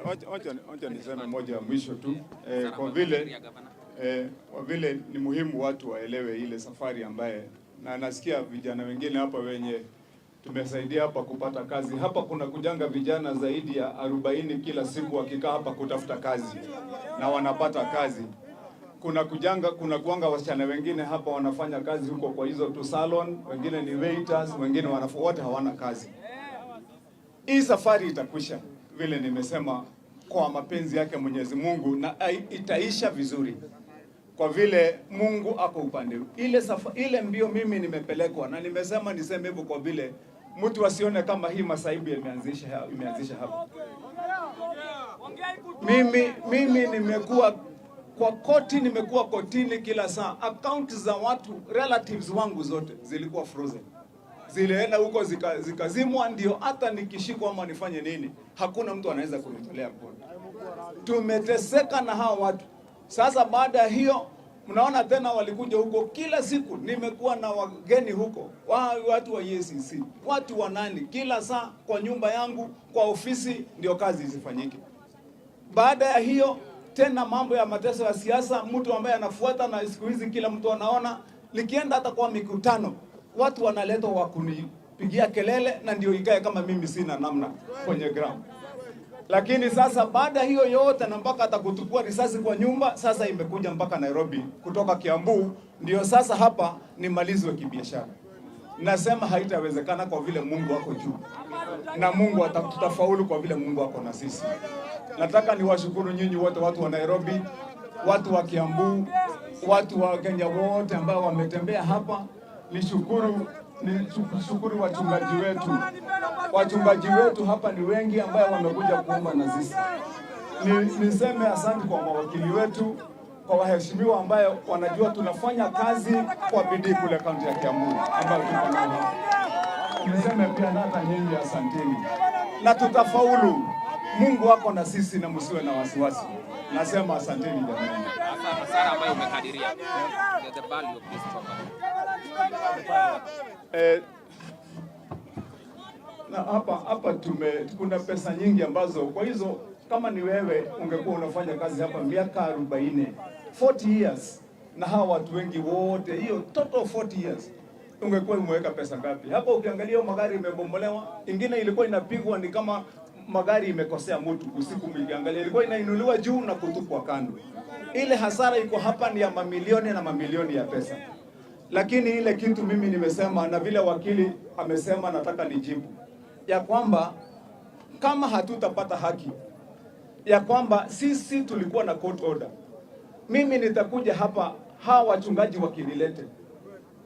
Wacha niseme moja ya mwisho tu, kwa vile ni muhimu watu waelewe ile safari ambaye, na nasikia vijana wengine hapa wenye tumesaidia hapa kupata kazi. Hapa kuna kujanga vijana zaidi ya 40 kila siku wakikaa hapa kutafuta kazi na wanapata kazi. Kuna kuanga wasichana wengine hapa wanafanya kazi huko kwa hizo tu salon, wengine ni waiters, wengine wote hawana kazi. Hii safari itakwisha vile nimesema, kwa mapenzi yake Mwenyezi Mungu, na itaisha vizuri kwa vile Mungu ako upande. Ile mbio mimi nimepelekwa, na nimesema niseme hivyo kwa vile mtu asione kama hii masaibu imeanzisha hapa. Mimi nimekuwa kwa koti, nimekuwa kotini kila saa. Account za watu relatives wangu zote zilikuwa frozen, zilienda huko zikazimwa, ndio hata nikishikwa ama nifanye nini hakuna mtu anaweza kunitolea mkono. Tumeteseka na hao watu. Sasa baada ya hiyo mnaona tena walikuja huko kila siku. Nimekuwa na wageni huko, watu wa EACC, watu wa nani, kila saa kwa nyumba yangu, kwa ofisi, ndio kazi zifanyike. Baada ya hiyo tena mambo ya mateso ya siasa, mtu ambaye anafuata, na siku hizi kila mtu anaona, nikienda hata kwa mikutano watu wanaletwa wa kunipigia kelele, na ndio ikae kama mimi sina namna kwenye ground. Lakini sasa baada hiyo yote, na mpaka hata kutukua risasi kwa nyumba, sasa imekuja mpaka Nairobi kutoka Kiambu, ndio sasa hapa nimalizwe kibiashara. Nasema haitawezekana kwa vile Mungu wako juu, na Mungu tutafaulu kwa vile Mungu wako na sisi. Nataka niwashukuru nyinyi wote, watu wa Nairobi, watu wa Kiambu, watu wa Kenya wote ambao wametembea hapa. Nishukuru wachungaji wetu hapa ni wengi ambao wamekuja kuomba na sisi. Niseme asante kwa mawakili wetu, kwa waheshimiwa ambao wanajua tunafanya kazi kwa bidii kule kaunti ya Kiambu ambao tuko nao. Niseme pia hata nyinyi asanteni, na tutafaulu. Mungu wako na sisi, na msiwe na wasiwasi. Nasema asanteni jamani. Hasara ambayo umekadiria the value of this property. Na hapa kuna pesa nyingi ambazo, kwa hizo kama ni wewe ungekuwa unafanya kazi hapa miaka 40 years, na hawa watu wengi wote, hiyo total 40 years, ungekuwa umeweka pesa ngapi hapa? Ukiangalia magari imebomolewa, ingine ilikuwa inapigwa ni kama magari imekosea mtu usiku, mliangalia ilikuwa inainuliwa juu na kutupwa kando. Ile hasara iko hapa ni ya mamilioni na mamilioni ya pesa. Lakini ile kitu mimi nimesema, na vile wakili amesema, nataka nijibu ya kwamba kama hatutapata haki, ya kwamba sisi tulikuwa na court order, mimi nitakuja hapa, hawa wachungaji wakinilete,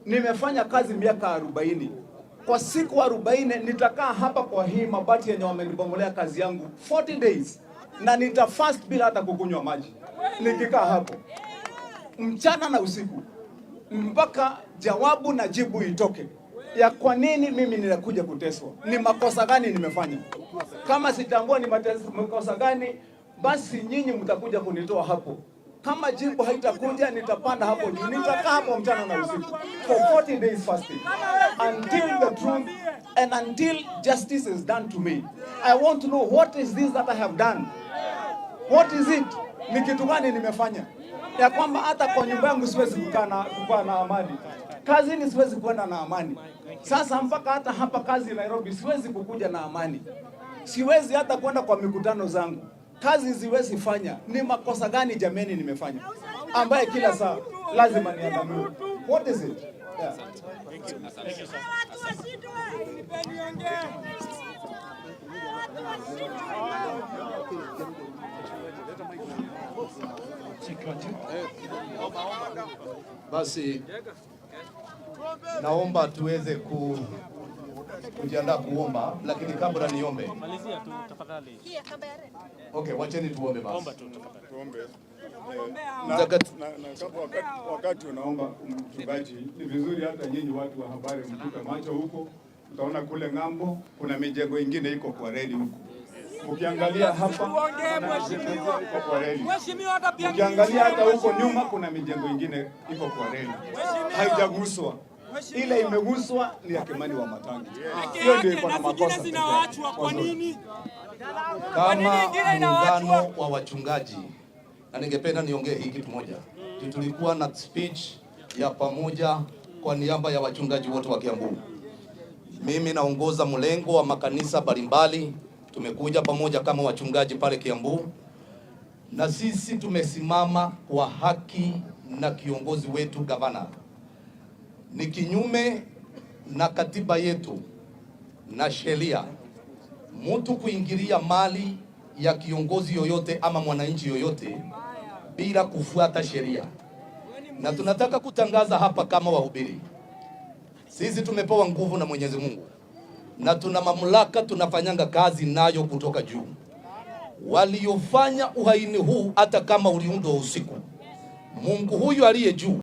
nimefanya kazi miaka 40, kwa siku 40 nitakaa hapa kwa hii mabati yenye wamenibomolea kazi yangu 40 days, na nitafast bila hata kukunywa maji, nikikaa hapo mchana na usiku mpaka jawabu na jibu itoke ya kwa nini mimi ninakuja kuteswa, ni makosa gani nimefanya. Kama sitambua ni makosa gani, basi nyinyi mtakuja kunitoa hapo. Kama jibu haitakuja, nitapanda hapo juu, nitakaa hapo mchana na usiku for 40 days fasting until the truth and until justice is done to me. I want to know what is this that I have done. What is it? Ni kitu gani nimefanya ya kwamba hata kwa nyumba yangu siwezi kukaa na amani, kazini siwezi kwenda na amani. Sasa mpaka hata hapa kazi Nairobi siwezi kukuja na amani, siwezi hata kwenda kwa mikutano zangu, kazi siwezi fanya. Ni makosa gani jameni nimefanya ambaye kila saa lazima niandamwe? What is it? Yeah. Basi naomba tuweze kujiandaa kuomba, lakini kabla niombe. Malizia tu tafadhali. Okay, wacheni tuombe basi. Omba tu tafadhali. Tuombe. Wakati unaomba mchungaji, ni vizuri hata nyinyi watu wa habari mtupe macho huko. Utaona kule ng'ambo kuna mijengo ingine iko kwa reli huko. Ukiangalia hapa iko kwa reli. Ukiangalia hata huko nyuma kuna mijengo ingine iko kwa reli. Haijaguswa. Ile imeguswa ni ya Kimani Wamatangi. Hiyo ndio iko na makosa. Zinaachwa kwa nini? kama muungano wa wachungaji, na ningependa niongee hiki kitu moja. Tulikuwa na speech ya pamoja kwa niaba ya wachungaji wote wa Kiambu. Mimi naongoza mlengo wa makanisa mbalimbali, tumekuja pamoja kama wachungaji pale Kiambu, na sisi tumesimama kwa haki na kiongozi wetu gavana. Ni kinyume na katiba yetu na sheria mtu kuingilia mali ya kiongozi yoyote ama mwananchi yoyote bila kufuata sheria. Na tunataka kutangaza hapa kama wahubiri, sisi tumepewa nguvu na Mwenyezi Mungu na tuna mamlaka, tunafanyanga kazi nayo kutoka juu. Waliofanya uhaini huu hata kama uliundwa usiku, Mungu huyu aliye juu